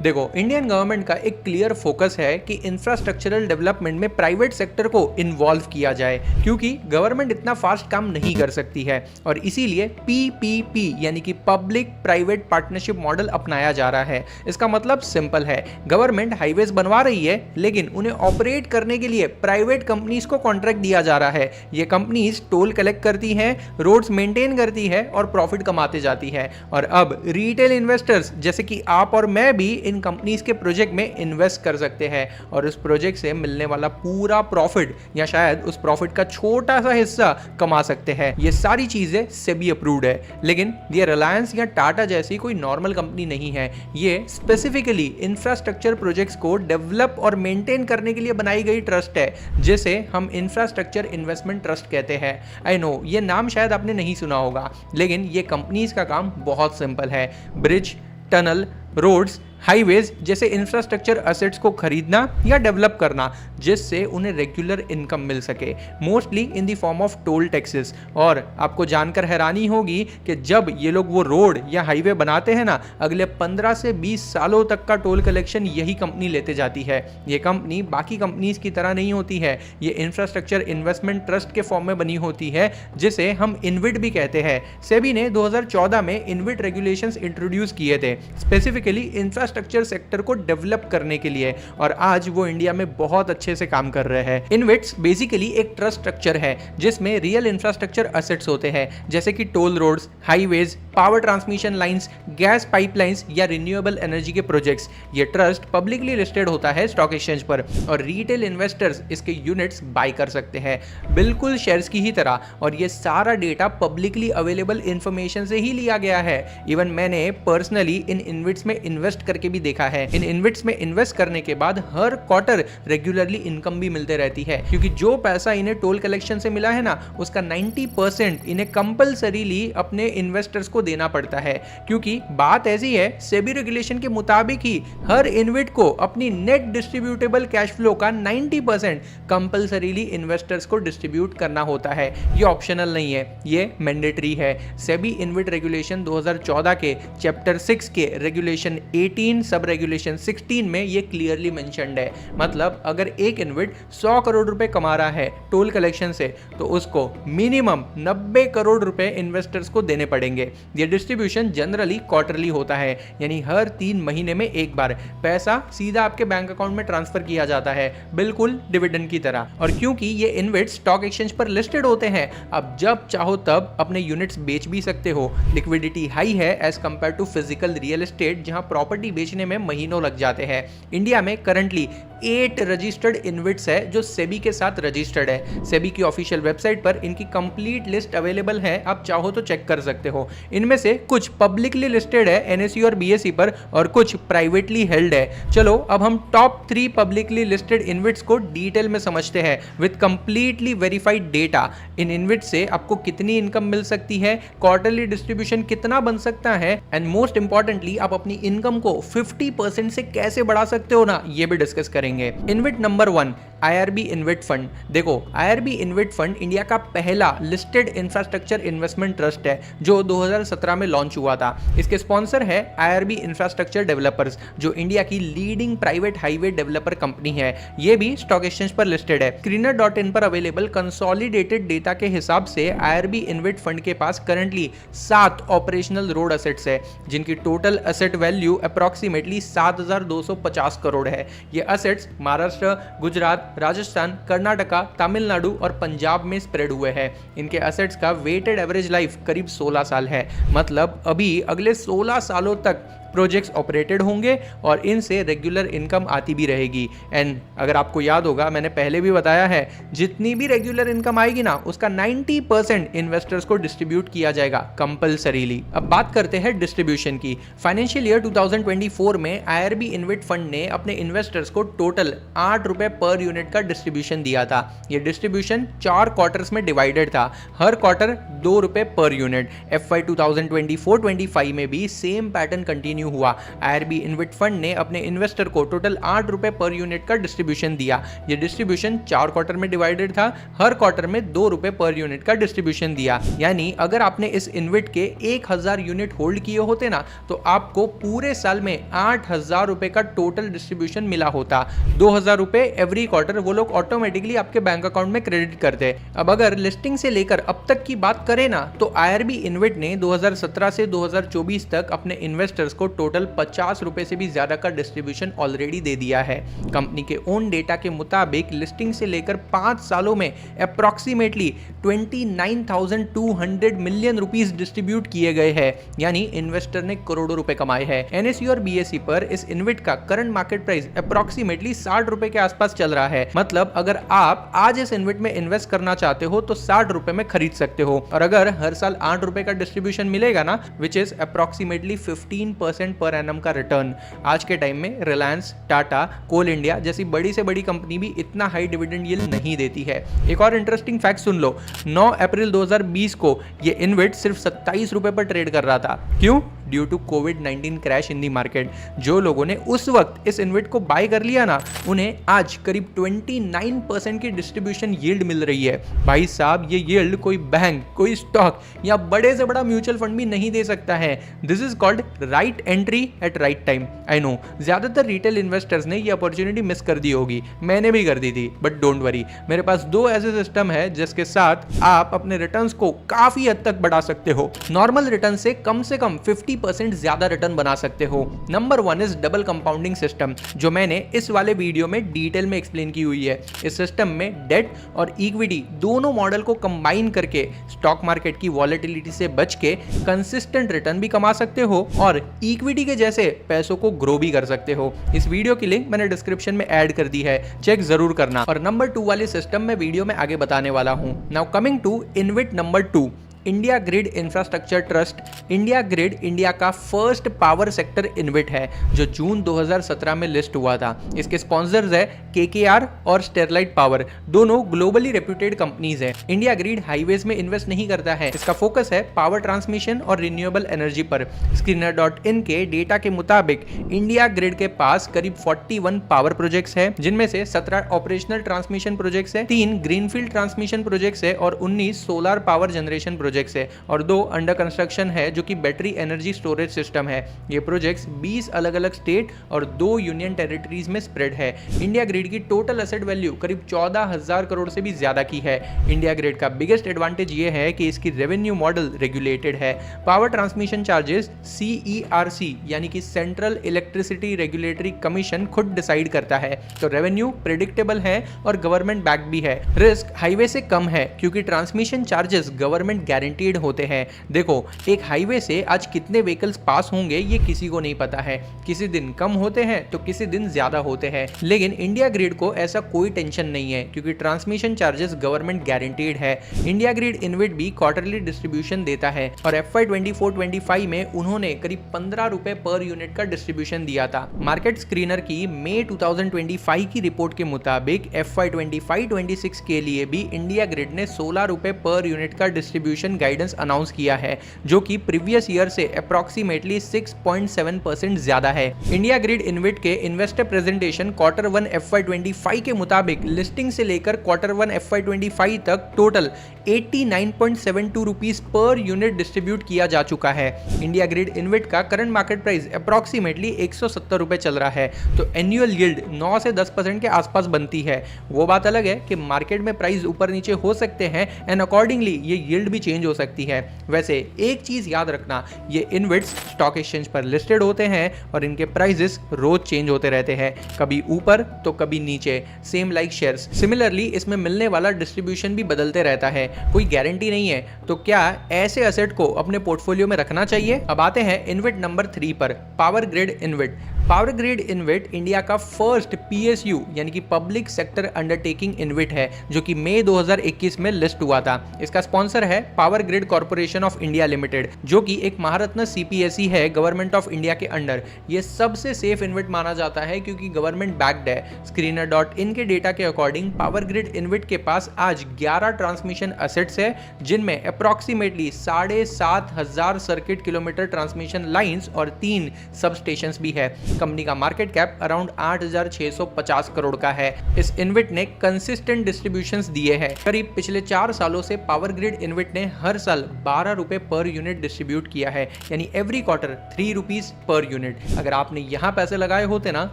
देखो, Indian government का एक क्लियर फोकस है कि इंफ्रास्ट्रक्चरल डेवलपमेंट में प्राइवेट सेक्टर को इन्वॉल्व किया जाए, क्योंकि गवर्नमेंट इतना फास्ट काम नहीं कर सकती है और इसीलिए पीपीपी यानी कि पब्लिक प्राइवेट पार्टनरशिप मॉडल अपनाया जा रहा है। इसका मतलब सिंपल है, गवर्नमेंट हाईवेज बनवा रही है लेकिन उन्हें ऑपरेट करने के लिए प्राइवेट कंपनीज को कॉन्ट्रैक्ट दिया जा रहा है। ये कंपनीज टोल कलेक्ट करती हैं, रोड्स मेंटेन करती है और प्रॉफिट कमाते जाती है। और अब रिटेल इन्वेस्टर्स जैसे कि आप और मैं भी इन कंपनीज के प्रोजेक्ट में इन्वेस्ट कर सकते हैं और उस प्रोजेक्ट से मिलने वाला पूरा प्रॉफिट या शायद उस प्रॉफिट का छोटा सा हिस्सा कमा सकते हैं। ये सारी चीजें सेबी अप्रूव्ड है, लेकिन ये रिलायंस या टाटा जैसी कोई नॉर्मल कंपनी नहीं है। ये स्पेसिफिकली इंफ्रास्ट्रक्चर प्रोजेक्ट्स को डेवलप और मेंटेन करने के लिए बनाई गई ट्रस्ट है, जिसे हम इंफ्रास्ट्रक्चर इन्वेस्टमेंट ट्रस्ट कहते हैं। आई नो ये नाम शायद आपने नहीं सुना होगा, लेकिन ये कंपनीज का काम बहुत सिंपल है। ब्रिज, टनल, रोड्स, हाईवेज जैसे इंफ्रास्ट्रक्चर असेट्स को खरीदना या डेवलप करना, जिससे उन्हें रेगुलर इनकम मिल सके, mostly in the form of toll taxes. और आपको जानकर हैरानी होगी कि जब ये लोग वो रोड या हाईवे बनाते हैं ना, अगले 15 से 20 सालों तक का टोल कलेक्शन यही कंपनी लेते जाती है। ये कंपनी बाकी कंपनीज की तरह नहीं होती है, ये इंफ्रास्ट्रक्चर इन्वेस्टमेंट ट्रस्ट के फॉर्म में बनी होती है, जिसे हम इनविट भी कहते हैं। सेबी ने 2014 में इनविट रेगुलेशंस इंट्रोड्यूस किए थे, स्पेसिफिकली इंफ्रास्ट्रक्चर सेक्टर को डेवलप करने के लिए, और आज वो इंडिया में बहुत अच्छे से काम कर रहे हैं। इनविट्स बेसिकली एक ट्रस्ट स्ट्रक्चर है जिसमें रियल इंफ्रास्ट्रक्चर असेट्स होते हैं, जैसे कि toll roads, highways, power transmission lines, gas pipelines या रिन्यूएबल एनर्जी के प्रोजेक्ट्स। ये ट्रस्ट पब्लिकली लिस्टेड होता है स्टॉक एक्सचेंज पर और रिटेल इन्वेस्टर्स इसके यूनिट्स बाय कर सकते हैं, बिल्कुल शेयर्स की ही तरह। और ये सारा डेटा पब्लिकली अवेलेबल इंफॉर्मेशन से ही लिया गया है। इवन मैंने पर्सनली इन इनविट्स में इन्वेस्ट करके भी देखा है। इन इनविट्स में इन्वेस्ट करने के बाद हर क्वार्टर रेगुलरली इनकम भी मिलते रहती है, क्योंकि जो पैसा इन्हें टोल कलेक्शन से मिला है ना, उसका 90% इन्हें कंपलसरीली अपने इन्वेस्टर्स को देना पड़ता है। क्योंकि बात ऐसी है, सेबी रेगुलेशन के मुताबिक ही हर इनविट को अपनी नेट डिस्ट्रीब्यूटेबल कैश फ्लो का 90% कंपलसरीली इन्वेस्टर्स को डिस्ट्रीब्यूट करना होता है। ये ऑप्शनल नहीं है, ये मैंडेटरी है। सेबी इनविट रेगुलेशन 2014 के चैप्टर 6 के रेगुलेशन 18 सब रेगुलेशन 16 में ये क्लियरली मेंशन्ड है। मतलब अगर एक इनविट 100 करोड़ रुपए कमा रहा है टोल कलेक्शन से, तो उसको मिनिमम 90 करोड़ रुपए इन्वेस्टर्स को देने पड़ेंगे। ये डिस्ट्रीब्यूशन जनरली क्वार्टरली होता है, यानी हर 3 महीने में एक बार पैसा सीधा आपके बैंक अकाउंट में ट्रांसफर किया जाता है, बिल्कुल डिविडेंड की तरह। और क्योंकि ये इनविट स्टॉक एक्सचेंज पर लिस्टेड होते हैं, अब जब चाहो तब अपने यूनिट्स बेच भी सकते हो। लिक्विडिटी हाई है as compared to physical real estate, जहां प्रॉपर्टी बेचने में महीनों लग जाते हैं। इंडिया में करंटली 8 रजिस्टर्ड इनविट्स है जो सेबी के साथ रजिस्टर्ड है। सेबी की ऑफिशियल वेबसाइट पर इनकी कंप्लीट लिस्ट अवेलेबल है, आप चाहो तो चेक कर सकते हो। इनमें से कुछ पब्लिकली लिस्टेड है एनएसई और बीएसई पर, और कुछ प्राइवेटली हेल्ड है। चलो अब हम टॉप 3 पब्लिकली लिस्टेड इनविट्स को डिटेल में समझते हैं विद कंप्लीटली वेरीफाइड डेटा। इन इनविट से आपको कितनी इनकम मिल सकती है, क्वार्टरली डिस्ट्रीब्यूशन कितना बन सकता है, एंड मोस्ट इंपॉर्टेंटली आप अपनी इनकम को 50% से कैसे बढ़ा सकते हो ना, ये भी डिस्कस करेंगे। इनविट नंबर 1, आईआरबी इनविट फंड। देखो, आईआरबी इनविट फंड इंडिया का पहला लिस्टेड इंफ्रास्ट्रक्चर इन्वेस्टमेंट ट्रस्ट है जो 2017 में लॉन्च हुआ था। इसके स्पॉन्सर है आईआरबी इंफ्रास्ट्रक्चर डेवलपर्स, जो इंडिया की leading private highway developer company है। ये भी स्टॉक एक्सचेंज पर लिस्टेड है। screener.in पर अवेलेबल कंसोलिडेटेड डेटा के हिसाब से आईआरबी इनविट फंड के पास करंटली 7 ऑपरेशनल रोड असेट्स है, जिनकी total asset value approximately 7,250 crore है। ये असेट्स महाराष्ट्र, गुजरात, राजस्थान, कर्नाटका, तमिलनाडु और पंजाब में स्प्रेड हुए हैं। इनके असेट्स का वेटेड एवरेज लाइफ करीब 16 साल है। मतलब अभी अगले 16 सालों तक प्रोजेक्ट्स ऑपरेटेड होंगे और इनसे रेगुलर इनकम आती भी रहेगी। एंड अगर आपको याद होगा, मैंने पहले भी बताया है, जितनी भी रेगुलर इनकम आएगी ना, उसका 90% इन्वेस्टर्स को डिस्ट्रीब्यूट किया जाएगा कंपलसरीली। अब बात करते हैं डिस्ट्रीब्यूशन की। फाइनेंशियल ईयर 2024 में आईआरबी इनविट फंड ने अपने इन्वेस्टर्स को टोटल 8 रुपए पर यूनिट का डिस्ट्रीब्यूशन दिया था। यह डिस्ट्रीब्यूशन 4 क्वार्टर्स में डिवाइडेड था, हर क्वार्टर 2 रुपए पर यूनिट। FY 2024-25 में भी सेम पैटर्न कंटिन्यू कंटिन्यू हुआ। IRB इन्विट फंड ने अपने इन्वेस्टर को टोटल 8 रुपए पर यूनिट का डिस्ट्रीब्यूशन दिया। ये डिस्ट्रीब्यूशन 4 क्वार्टर में डिवाइडेड था, हर क्वार्टर में 2 रुपए पर यूनिट का डिस्ट्रीब्यूशन दिया। यानी अगर आपने इस इन्विट के 1000 यूनिट होल्ड किए होते ना, तो आपको पूरे साल में 8000 रुपए का टोटल डिस्ट्रीब्यूशन मिला होता। 2000 रुपए एवरी क्वार्टर वो लोग ऑटोमेटिकली आपके बैंक अकाउंट में क्रेडिट करते। अब अगर लिस्टिंग से लेकर अब तक की बात करें ना, तो IRB इन्विट ने 2017 से 2024 तक अपने इन्वेस्टर्स को टोटल 50 रुपए से भी ज्यादा का डिस्ट्रीब्यूशन ऑलरेडी दे दिया है। कंपनी के ओन डेटा के मुताबिक लिस्टिंग से लेकर 5 सालों में अप्रॉक्सीमेटली 29,200 मिलियन रुपीस डिस्ट्रीब्यूट किए गए हैं। यानी इन्वेस्टर ने करोड़ों रुपए कमाए हैं। NSE और BSE पर इस इन्विट का करंट मार्केट प्राइस अप्रॉक्सीमेटली 60 रुपए के आसपास चल रहा है। मतलब अगर आप आज इस इन्विट में इन्वेस्ट करना चाहते हो तो 60 रुपए में खरीद सकते हो। और अगर हर साल 8 रुपए का डिस्ट्रीब्यूशन मिलेगा ना, which is approximately 15% per annum का रिटर्न। आज के टाइम में रिलायंस, टाटा, कोल इंडिया जैसी बड़ी से बड़ी कंपनी भी इतना हाई डिविडेंड यील्ड नहीं देती है। एक और इंटरेस्टिंग फैक्ट सुन लो, 9 अप्रैल 2020 को ये इन्विट सिर्फ 27 रुपए पर ट्रेड कर रहा था। क्यों? ड्यू टू कोविड-19 क्रैश इन दी मार्केट। जो लोगों ने उस वक्त इस इन्विट को बाय कर लिया ना, उन्हें आज करीब 29% की डिस्ट्रीब्यूशन यील्ड मिल रही है। भाई साहब, ये यील्ड कोई बैंक, कोई स्टॉक या बड़े से बड़ा म्यूचुअल फंड भी नहीं दे सकता है। This is called right entry eight right time. I know ज्यादातर रिटेल इन्वेस्टर्स ने ये अपॉर्चुनिटी मिस कर दी होगी, मैंने भी कर दी थी, बट डोंट वरी, मेरे पास 2 ऐसे सिस्टम है जिसके साथ आप अपने रिटर्न्स को काफी हद तक बढ़ा सकते हो। नॉर्मल रिटर्न से कम 50% ज्यादा रिटर्न बना सकते हो। Number 1 is double compounding system, जो मैंने इस वाले वीडियो में डिटेल में एक्सप्लेन की हुई है। इस सिस्टम में डेट और इक्विटी दोनों मॉडल को कंबाइन करके स्टॉक मार्केट की वॉलेटिलिटी से बच के कंसिस्टेंट रिटर्न भी कमा सकते हो और इक्विटी के जैसे पैसों को ग्रो भी कर सकते हो। इस वीडियो की लिंक मैंने डिस्क्रिप्शन में ऐड कर दी है, चेक जरूर करना। और नंबर 2 वाली सिस्टम मैं वीडियो में आगे बताने वाला हूं। Now coming to InvIT number 2, India Grid Infrastructure Trust. India Grid India का फर्स्ट पावर सेक्टर इन्विट है, जो जून 2017 में लिस्ट हुआ था। इसके स्पॉन्सर्स है KKR और स्टेरलाइट पावर, दोनों ग्लोबली रेप्यूटेड कंपनीज हैं। इंडिया ग्रिड हाईवेज में इन्वेस्ट नहीं करता है, इसका फोकस है पावर ट्रांसमिशन और रिन्यूएबल एनर्जी पर। Skinner.in के डेटा के मुताबिक इंडिया ग्रिड के पास करीब 41 पावर प्रोजेक्ट्स है, जिनमें से 17 ऑपरेशनल ट्रांसमिशन प्रोजेक्ट्स है, 3 ग्रीनफील्ड ट्रांसमिशन प्रोजेक्ट्स है और 19 सोलर पावर जनरेशन प्रोजेक्ट्स है, और 2 अंडर कंस्ट्रक्शन है जो कि बैटरी एनर्जी स्टोरेज सिस्टम है। ये प्रोजेक्ट्स 20 अलग अलग स्टेट और 2 यूनियन टेरिटरीज में स्प्रेड है। इंडिया ग्रिड की टोटल एसेट वैल्यू करीब 14,000 करोड़ से भी ज्यादा की है। इंडिया ग्रिड का बिगेस्ट एडवांटेज ये है कि इसकी रेवेन्यू मॉडल रेगुलेटेड है। पावर ट्रांसमिशन चार्जेस CERC यानी कि सेंट्रल इलेक्ट्रिसिटी रेगुलेटरी कमीशन खुद डिसाइड करता है, तो रेवेन्यू प्रेडिक्टेबल है और गवर्नमेंट बैक भी है। रिस्क हाईवे से कम है क्योंकि ट्रांसमिशन चार्जेस गवर्नमेंट गारंटीड होते हैं। देखो, एक हाईवे से आज कितने व्हीकल्स पास होंगे ये किसी को नहीं पता है, किसी दिन कम होते हैं तो किसी दिन ज्यादा होते हैं। लेकिन इंडिया ग्रिड को ऐसा कोई टेंशन नहीं है क्योंकि ट्रांसमिशन चार्जेस गवर्नमेंट गारंटीड है। इंडिया ग्रिड इन्विट भी क्वार्टरली डिस्ट्रीब्यूशन देता है और FY 24-25 में उन्होंने करीब 15 रुपए पर यूनिट का डिस्ट्रीब्यूशन दिया था। मार्केट स्क्रीनर की मई 2025 की रिपोर्ट के मुताबिक FY 25-26 के लिए भी इंडिया ग्रिड ने 16 रुपए पर यूनिट का डिस्ट्रीब्यूशन गाइडेंस अनाउंस किया है, जो कि प्रीवियस ईयर से अप्रॉक्सीमेटली 6.7% ज्यादा है। इंडिया ग्रिड इन्विट के इन्वेस्टर प्रेजेंटेशन Q1 FY 25 के मुताबिक लिस्टिंग से लेकर Q1 FY 25 तक total 89.72 rupees per unit distribute किया जा चुका है। इंडिया ग्रिड इन्विट का करंट मार्केट प्राइस अप्रॉक्सीमेटली 170 रुपए चल रहा है, तो एनुअल यील्ड 9 से 10% के आसपास बनती है। वो बात अलग है कि मार्केट में प्राइस ऊपर नीचे हो सकते हैं एंड अकॉर्डिंगली ये यील्ड भी चेंज हो सकती है। वैसे एक चीज याद रखना, ये इन्विट्स स्टॉक एक्सचेंज पर लिस्टेड होते हैं और इनके प्राइसेस रोज चेंज होते रहते हैं, कभी ऊपर तो कभी नीचे, सेम लाइक शेयर्स। सिमिलरली इसमें मिलने वाला डिस्ट्रीब्यूशन भी बदलते रहता है, कोई गारंटी नहीं है। तो क्या ऐसे एसेट को अपने पोर्टफोलियो में रखना चाहिए? अब आते हैं इन्विट नंबर 3 पर, power grid InvIT. Power grid InvIT India का फर्स्ट PSU यानी कि पब्लिक सेक्टर अंडरटेकिंग इन्विट है, जो कि मई 2021 में लिस्ट हुआ था। इसका स्पॉन्सर है power grid corporation of India limited, जो कि एक महारत्न CPSE है गवर्नमेंट ऑफ इंडिया के अंडर। ये सबसे सेफ इन्विट माना जाता है क्योंकि गवर्नमेंट बैक्ड है। स्क्रीनर.इन के डेटा के अकॉर्डिंग पावर ग्रिड इन्विट के पास आज 11 ट्रांसमिशन असेट्स है, जिनमें approximately 7,500 circuit kilometre transmission lines और 3 सब स्टेशंस भी है। कंपनी का मार्केट कैप अराउंड 8,650 करोड़ का है। इस इन्विट ने कंसिस्टेंट डिस्ट्रीब्यूशंस दिए हैं। करीब पिछले 4 सालों से पावर ग्रिड इन्विट ने हर साल 12 रुपए पर यूनिट डिस्ट्रीब्यूट किया है, यानी every quarter 3 rupees per unit. अगर आपने यहाँ पैसे लगाए होते ना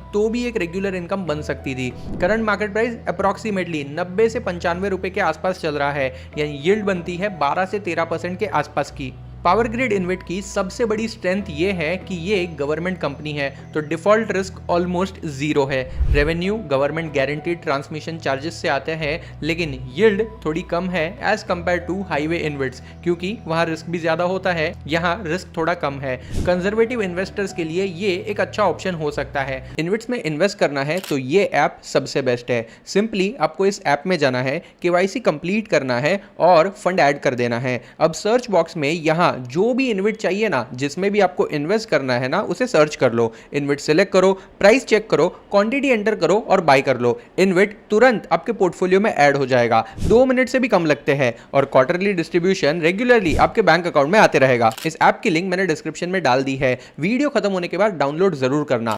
तो भी एक रेगुलर इनकम बन सकती थी। करंट मार्केट प्राइस अप्रॉक्सीमेटली 90 से 95 रुपए के आसपास चल रहा है, यानी यील्ड बनती है 12 से 13% के आसपास की। पावर ग्रिड इन्विट की सबसे बड़ी स्ट्रेंथ ये है कि ये एक गवर्नमेंट कंपनी है, तो डिफॉल्ट रिस्क ऑलमोस्ट जीरो है। Revenue government guaranteed transmission charges से आते हैं, लेकिन यील्ड थोड़ी कम है एज कंपेयर टू हाईवे इन्विट्स, क्योंकि वहाँ रिस्क भी ज्यादा होता है, यहाँ रिस्क थोड़ा कम है। कंजर्वेटिव इन्वेस्टर्स के लिए ये एक अच्छा ऑप्शन हो सकता है। इन्विट्स में इन्वेस्ट करना है तो ये ऐप सबसे बेस्ट है। सिंपली आपको इस ऐप में जाना है, KYC कंप्लीट करना है और फंड ऐड कर देना है। अब सर्च बॉक्स में यहाँ जो भी इन्विट चाहिए ना, जिसमें भी आपको इन्वेस्ट करना है ना, उसे सर्च कर लो। इन्विट सिलेक्ट करो, प्राइस चेक करो, क्वांटिटी एंटर करो और बाय कर लो। इन्विट तुरंत आपके पोर्टफोलियो में ऐड हो जाएगा। 2 मिनट से भी कम लगते हैं और क्वार्टरली डिस्ट्रीब्यूशन रेगुलरली आपके बैंक अकाउंट में आते रहेगा। इस ऐप की लिंक मैंने डिस्क्रिप्शन में डाल दी है। वीडियो खत्म होने के बाद डाउनलोड जरूर करना।